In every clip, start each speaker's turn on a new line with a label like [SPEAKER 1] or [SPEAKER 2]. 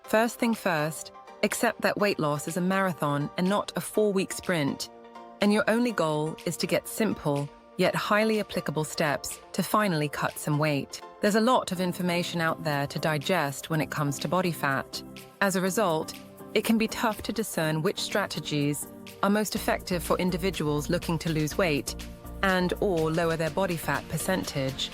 [SPEAKER 1] First thing first, accept that weight loss is a marathon and not a 4-week sprint, and your only goal is to get simple, yet highly applicable steps to finally cut some weight. There's a lot of information out there to digest when it comes to body fat. As a result, it can be tough to discern which strategies are most effective for individuals looking to lose weight and/or lower their body fat percentage,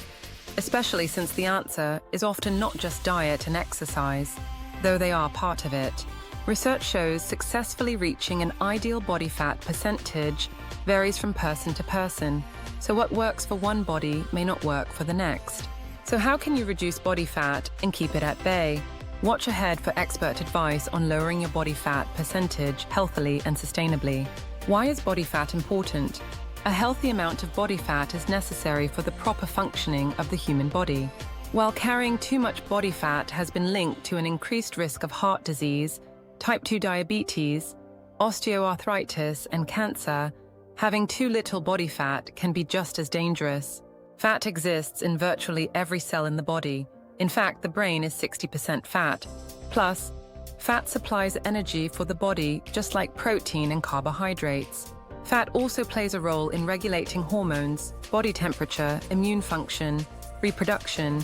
[SPEAKER 1] especially since the answer is often not just diet and exercise, though they are part of it. Research shows successfully reaching an ideal body fat percentage varies from person to person, so what works for one body may not work for the next. So how can you reduce body fat and keep it at bay? Watch ahead for expert advice on lowering your body fat percentage healthily and sustainably. Why is body fat important? A healthy amount of body fat is necessary for the proper functioning of the human body. While carrying too much body fat has been linked to an increased risk of heart disease, type 2 diabetes, osteoarthritis, and cancer, having too little body fat can be just as dangerous. Fat exists in virtually every cell in the body. In fact, the brain is 60% fat. Plus, fat supplies energy for the body just like protein and carbohydrates. Fat also plays a role in regulating hormones, body temperature, immune function, reproduction,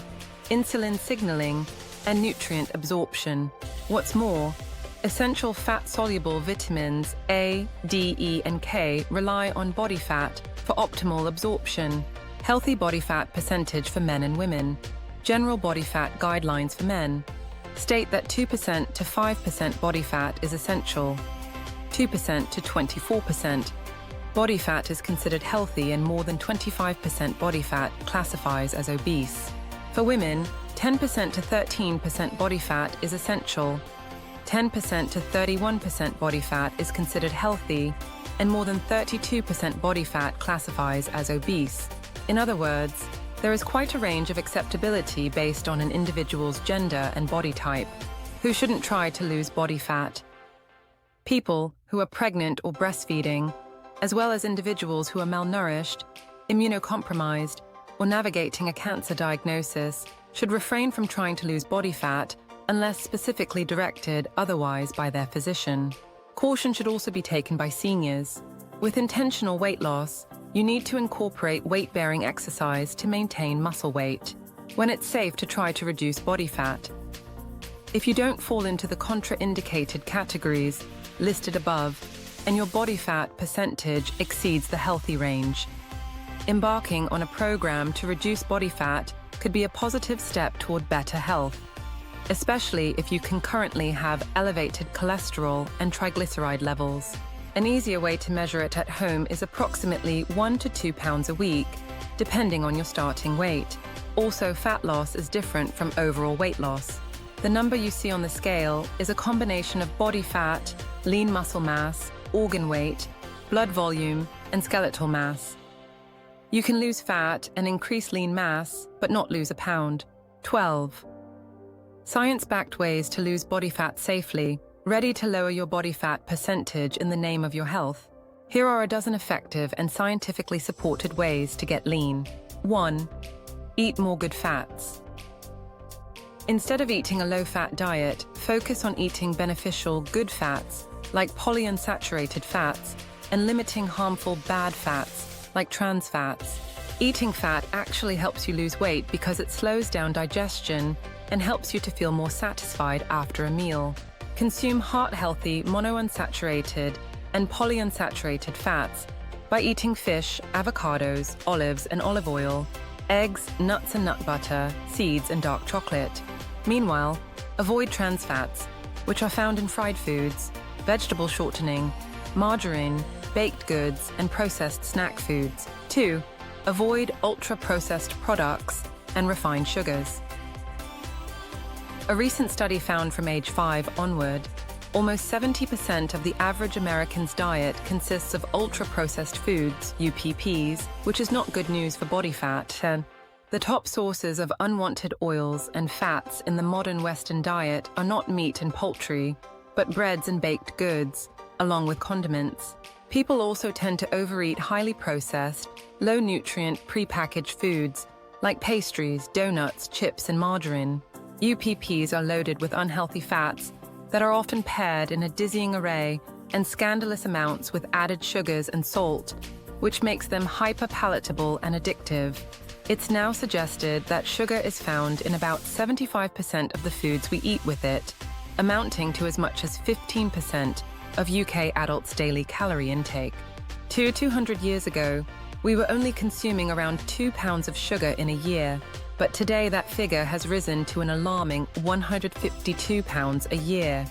[SPEAKER 1] insulin signaling, and nutrient absorption. What's more, essential fat-soluble vitamins A, D, E, and K rely on body fat for optimal absorption. Healthy body fat percentage for men and women. General body fat guidelines for men state that 2% to 5% body fat is essential. 2% to 24% body fat is considered healthy, and more than 25% body fat classifies as obese. For women, 10% to 13% body fat is essential. 10% to 31% body fat is considered healthy, and more than 32% body fat classifies as obese. In other words, there is quite a range of acceptability based on an individual's gender and body type. Who shouldn't try to lose body fat? People who are pregnant or breastfeeding, as well as individuals who are malnourished, immunocompromised, or navigating a cancer diagnosis, should refrain from trying to lose body fat unless specifically directed otherwise by their physician. Caution should also be taken by seniors. With intentional weight loss, you need to incorporate weight-bearing exercise to maintain muscle weight, when it's safe to try to reduce body fat. If you don't fall into the contraindicated categories listed above, and your body fat percentage exceeds the healthy range, embarking on a program to reduce body fat could be a positive step toward better health, especially if you concurrently have elevated cholesterol and triglyceride levels. An easier way to measure it at home is approximately 1 to 2 pounds a week, depending on your starting weight. Also, fat loss is different from overall weight loss. The number you see on the scale is a combination of body fat, lean muscle mass, organ weight, blood volume, and skeletal mass. You can lose fat and increase lean mass, but not lose a pound. 12. Science-backed ways to lose body fat safely, ready to lower your body fat percentage in the name of your health. Here are a dozen effective and scientifically supported ways to get lean. 1. Eat more good fats. Instead of eating a low-fat diet, focus on eating beneficial good fats, like polyunsaturated fats, and limiting harmful bad fats, like trans fats. Eating fat actually helps you lose weight because it slows down digestion and helps you to feel more satisfied after a meal. Consume heart-healthy monounsaturated and polyunsaturated fats by eating fish, avocados, olives and olive oil, eggs, nuts and nut butter, seeds and dark chocolate. Meanwhile, avoid trans fats, which are found in fried foods, vegetable shortening, margarine, baked goods, and processed snack foods. 2. Avoid ultra-processed products and refined sugars. A recent study found from age 5 onward, almost 70% of the average American's diet consists of ultra-processed foods, UPPs, which is not good news for body fat. The top sources of unwanted oils and fats in the modern Western diet are not meat and poultry, but breads and baked goods, along with condiments. People also tend to overeat highly processed, low-nutrient prepackaged foods like pastries, donuts, chips, and margarine. UPPs are loaded with unhealthy fats that are often paired in a dizzying array and scandalous amounts with added sugars and salt, which makes them hyper-palatable and addictive. It's now suggested that sugar is found in about 75% of the foods we eat with it, amounting to as much as 15% of UK adults' daily calorie intake. 200 years ago, we were only consuming around 2 pounds of sugar in a year, but today that figure has risen to an alarming 152 pounds a year.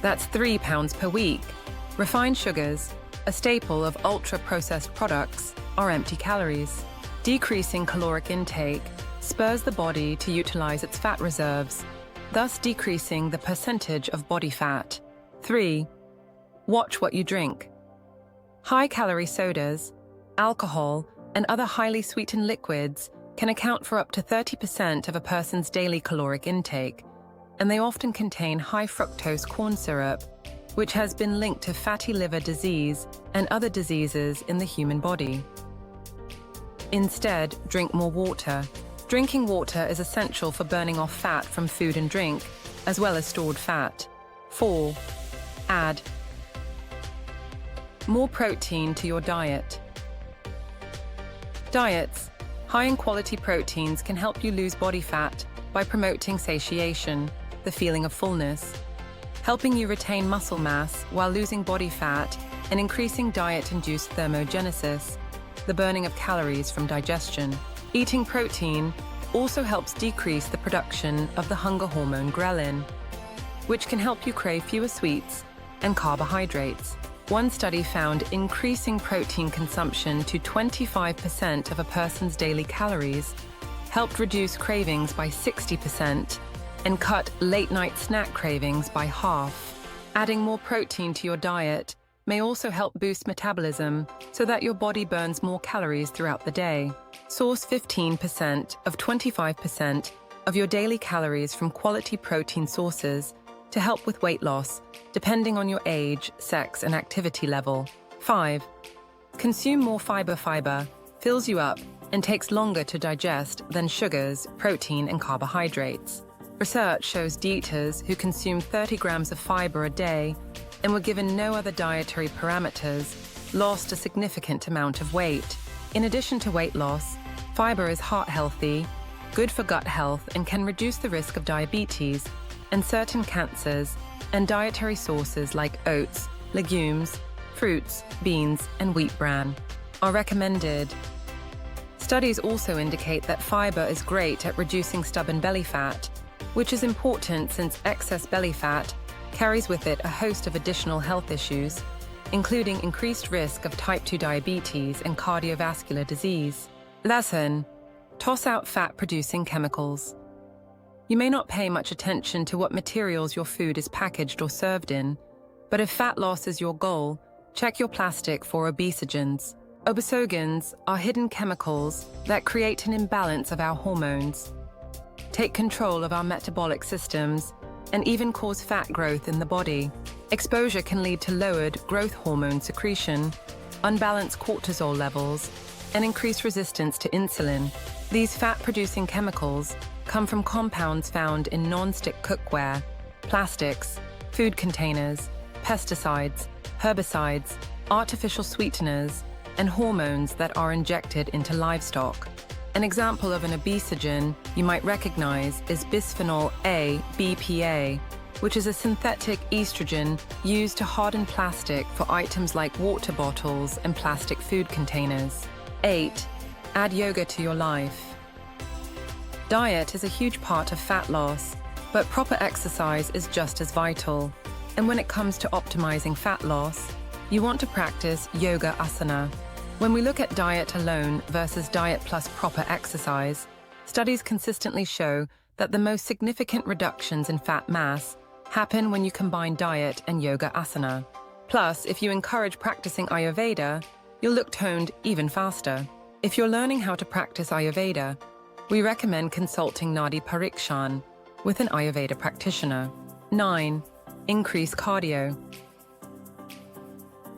[SPEAKER 1] That's 3 pounds per week. Refined sugars, a staple of ultra-processed products, are empty calories. Decreasing caloric intake spurs the body to utilize its fat reserves, thus decreasing the percentage of body fat. 3. Watch what you drink. High-calorie sodas, alcohol, and other highly sweetened liquids can account for up to 30% of a person's daily caloric intake, and they often contain high-fructose corn syrup, which has been linked to fatty liver disease and other diseases in the human body. Instead, drink more water. Drinking water is essential for burning off fat from food and drink, as well as stored fat. 4. Add more protein to your diet. Diets high in quality proteins can help you lose body fat by promoting satiation, the feeling of fullness, helping you retain muscle mass while losing body fat and increasing diet-induced thermogenesis, the burning of calories from digestion. Eating protein also helps decrease the production of the hunger hormone ghrelin, which can help you crave fewer sweets and carbohydrates. One study found increasing protein consumption to 25% of a person's daily calories helped reduce cravings by 60% and cut late-night snack cravings by half. Adding more protein to your diet may also help boost metabolism so that your body burns more calories throughout the day. Source 15% of 25% of your daily calories from quality protein sources to help with weight loss, depending on your age, sex, and activity level. 5. Consume more fiber. Fiber fills you up and takes longer to digest than sugars, protein, and carbohydrates. Research shows dieters who consume 30 grams of fiber a day and were given no other dietary parameters lost a significant amount of weight. In addition to weight loss, fiber is heart healthy, good for gut health, and can reduce the risk of diabetes and certain cancers, and dietary sources like oats, legumes, fruits, beans, and wheat bran are recommended. Studies also indicate that fiber is great at reducing stubborn belly fat, which is important since excess belly fat carries with it a host of additional health issues, including increased risk of type 2 diabetes and cardiovascular disease. Lesson: toss out fat-producing chemicals. You may not pay much attention to what materials your food is packaged or served in, but if fat loss is your goal, check your plastic for obesogens. Obesogens are hidden chemicals that create an imbalance of our hormones, take control of our metabolic systems, and even cause fat growth in the body. Exposure can lead to lowered growth hormone secretion, unbalanced cortisol levels, and increased resistance to insulin. These fat-producing chemicals come from compounds found in non-stick cookware, plastics, food containers, pesticides, herbicides, artificial sweeteners, and hormones that are injected into livestock. An example of an obesogen you might recognize is bisphenol A, BPA, which is a synthetic estrogen used to harden plastic for items like water bottles and plastic food containers. 8. Add yoga to your life. Diet is a huge part of fat loss, but proper exercise is just as vital. And when it comes to optimizing fat loss, you want to practice yoga asana. When we look at diet alone versus diet plus proper exercise, studies consistently show that the most significant reductions in fat mass happen when you combine diet and yoga asana. Plus, if you encourage practicing Ayurveda, you'll look toned even faster. If you're learning how to practice Ayurveda, we recommend consulting Nadi Parikshan with an Ayurveda practitioner. 9. Increase cardio.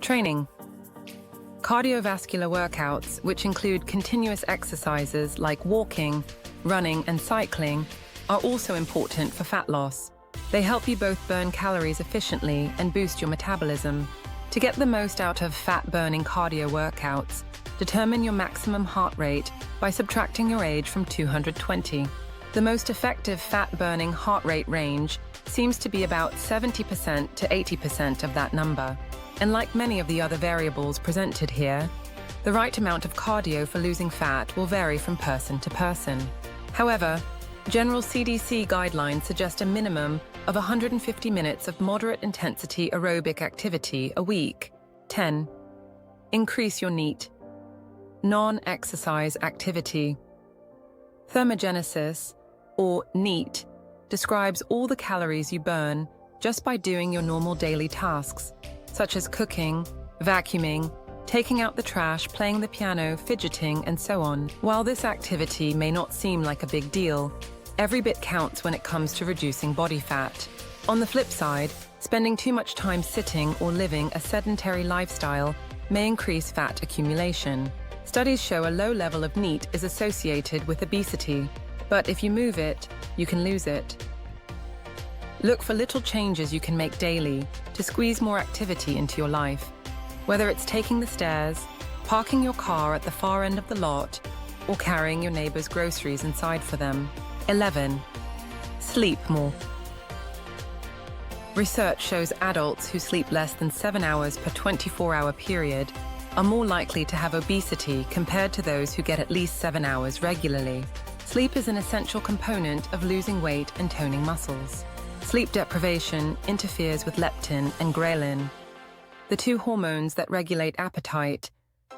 [SPEAKER 1] Training. Cardiovascular workouts, which include continuous exercises like walking, running, and cycling, are also important for fat loss. They help you both burn calories efficiently and boost your metabolism. To get the most out of fat-burning cardio workouts, determine your maximum heart rate by subtracting your age from 220. The most effective fat-burning heart rate range seems to be about 70% to 80% of that number. And like many of the other variables presented here, the right amount of cardio for losing fat will vary from person to person. However, general CDC guidelines suggest a minimum of 150 minutes of moderate-intensity aerobic activity a week. 10. Increase your NEAT. Non-exercise activity. Thermogenesis, or NEAT, describes all the calories you burn just by doing your normal daily tasks, such as cooking, vacuuming, taking out the trash, playing the piano, fidgeting, and so on. While this activity may not seem like a big deal, every bit counts when it comes to reducing body fat. On the flip side, spending too much time sitting or living a sedentary lifestyle may increase fat accumulation. Studies show a low level of NEAT is associated with obesity, but if you move it, you can lose it. Look for little changes you can make daily to squeeze more activity into your life. Whether it's taking the stairs, parking your car at the far end of the lot, or carrying your neighbor's groceries inside for them. 11. Sleep more. Research shows adults who sleep less than 7 hours per 24-hour period are more likely to have obesity compared to those who get at least 7 hours regularly. Sleep is an essential component of losing weight and toning muscles. Sleep deprivation interferes with leptin and ghrelin, the two hormones that regulate appetite,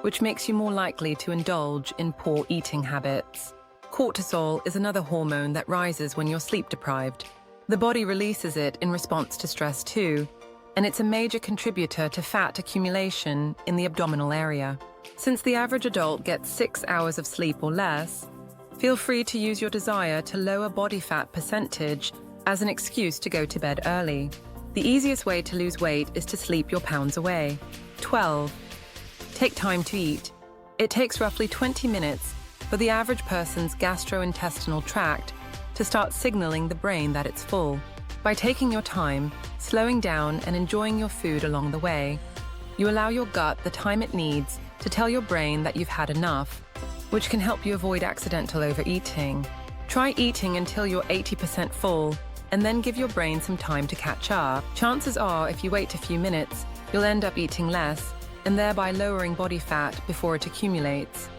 [SPEAKER 1] which makes you more likely to indulge in poor eating habits. Cortisol is another hormone that rises when you're sleep deprived. The body releases it in response to stress too, and it's a major contributor to fat accumulation in the abdominal area. Since the average adult gets 6 hours of sleep or less, feel free to use your desire to lower body fat percentage as an excuse to go to bed early. The easiest way to lose weight is to sleep your pounds away. 12. Take time to eat. It takes roughly 20 minutes for the average person's gastrointestinal tract to start signaling the brain that it's full. By taking your time, slowing down, and enjoying your food along the way, you allow your gut the time it needs to tell your brain that you've had enough, which can help you avoid accidental overeating. Try eating until you're 80% full, and then give your brain some time to catch up. Chances are, if you wait a few minutes, you'll end up eating less, and thereby lowering body fat before it accumulates.